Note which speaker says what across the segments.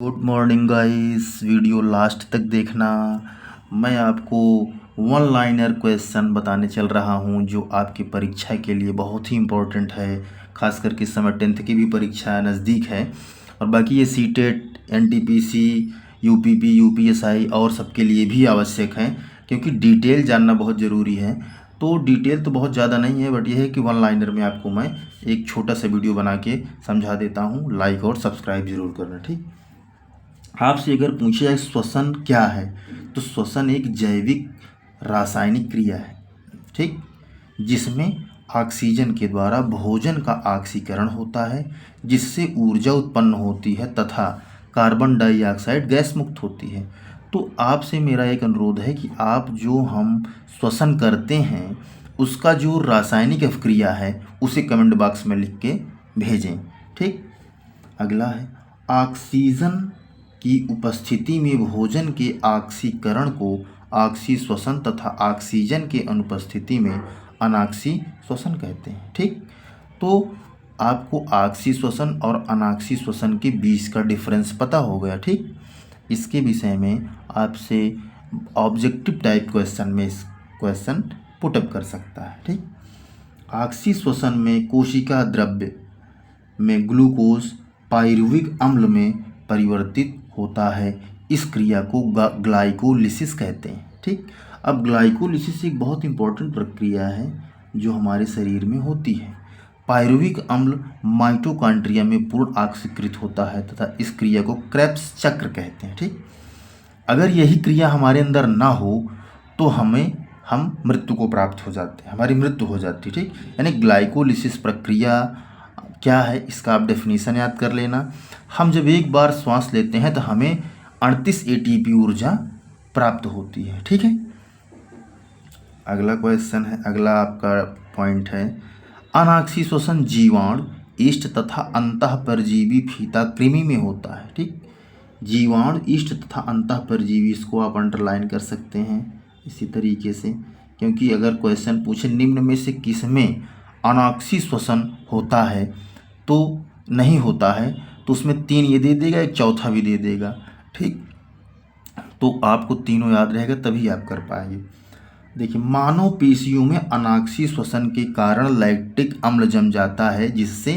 Speaker 1: Good morning guys, video last तक देखना। मैं आपको वन लाइनर क्वेश्चन बताने चल रहा हूं जो आपकी परीक्षा के लिए बहुत ही इम्पोर्टेंट है। खास करके इस समय 10th की भी परीक्षा नज़दीक है और बाकी ये सीटेट, एनटीपीसी, यूपीपी, यूपीएसआई और सबके लिए भी आवश्यक है, क्योंकि डिटेल जानना बहुत ज़रूरी है। तो डिटेल तो बहुत ज़्यादा नहीं है, बट यह है कि वन लाइनर में आपको मैं एक छोटा सा वीडियो बना के समझा देता हूँ। लाइक और सब्सक्राइब ज़रूर करना। ठीक, आपसे अगर पूछा जाए श्वसन क्या है, तो श्वसन एक जैविक रासायनिक क्रिया है, ठीक, जिसमें ऑक्सीजन के द्वारा भोजन का ऑक्सीकरण होता है, जिससे ऊर्जा उत्पन्न होती है तथा कार्बन डाइऑक्साइड गैस मुक्त होती है। तो आपसे मेरा एक अनुरोध है कि आप जो हम श्वसन करते हैं उसका जो रासायनिक अभिक्रिया है उसे कमेंट बॉक्स में लिख के भेजें। ठीक, अगला है ऑक्सीजन की उपस्थिति में भोजन के ऑक्सीकरण को ऑक्सी श्वसन तथा ऑक्सीजन के अनुपस्थिति में अनाक्सी श्वसन कहते हैं। ठीक, तो आपको ऑक्सी श्वसन और अनाक्सी श्वसन के बीच का डिफरेंस पता हो गया। ठीक, इसके विषय में आपसे ऑब्जेक्टिव टाइप क्वेश्चन में इस क्वेश्चन पुटअप कर सकता है। ठीक, ऑक्सी श्वसन में कोशिका द्रव्य में ग्लूकोज पाइरुविक अम्ल में परिवर्तित होता है। इस क्रिया को ग्लाइकोलिसिस कहते हैं। ठीक, अब ग्लाइकोलिसिस एक बहुत इंपॉर्टेंट प्रक्रिया है जो हमारे शरीर में होती है। पाइरुविक अम्ल माइटोकॉन्ड्रिया में पूर्ण ऑक्सीकृत होता है तथा इस क्रिया को क्रेब्स चक्र कहते हैं। ठीक, अगर यही क्रिया हमारे अंदर ना हो तो हम मृत्यु को प्राप्त हो जाते हैं, हमारी मृत्यु हो जाती है। ठीक, यानी ग्लाइकोलिसिस प्रक्रिया क्या है इसका आप डेफिनेशन याद कर लेना। हम जब एक बार श्वास लेते हैं तो हमें 38 एटीपी ऊर्जा प्राप्त होती है। ठीक है, अगला क्वेश्चन है, अगला आपका पॉइंट है अनाक्सी श्वसन जीवाणु, ईस्ट तथा अंतःपरजीवी फीता कृमि में होता है। ठीक, जीवाणु, ईस्ट तथा अंतःपरजीवी, इसको आप अंडरलाइन कर सकते हैं इसी तरीके से, क्योंकि अगर क्वेश्चन पूछे निम्न में से किसमें अनाक्सी श्वसन होता है तो नहीं होता है, तो उसमें 3 ये दे देगा, एक चौथा भी दे देगा। ठीक, तो आपको तीनों याद रहेगा तभी आप कर पाएंगे। देखिए, मानव पेशियों में अनाक्सी श्वसन के कारण लैक्टिक अम्ल जम जाता है जिससे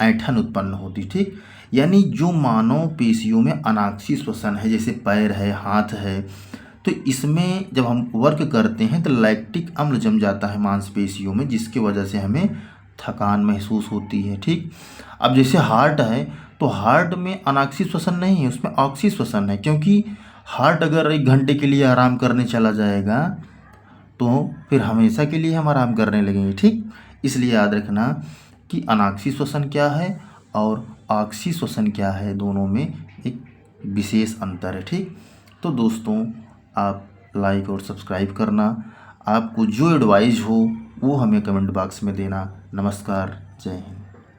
Speaker 1: ऐंठन उत्पन्न होती। ठीक, यानी जो मानव पेशियों में अनाक्सी श्वसन है, जैसे पैर है, हाथ है, तो इसमें जब हम वर्क करते हैं तो लैक्टिक अम्ल जम जाता है मांसपेशियों में, जिसकी वजह से हमें थकान महसूस होती है। ठीक, अब जैसे हार्ट है तो हार्ट में अनाक्सी श्वसन नहीं है, उसमें ऑक्सी श्वसन है, क्योंकि हार्ट अगर 1 घंटे के लिए आराम करने चला जाएगा तो फिर हमेशा के लिए हम आराम करने लगेंगे। ठीक, इसलिए याद रखना कि अनाक्सी श्वसन क्या है और ऑक्सी श्वसन क्या है, दोनों में एक विशेष अंतर है। ठीक, तो दोस्तों आप लाइक और सब्सक्राइब करना। आपको जो एडवाइस हो वो हमें कमेंट बॉक्स में देना। नमस्कार, जय हिंद।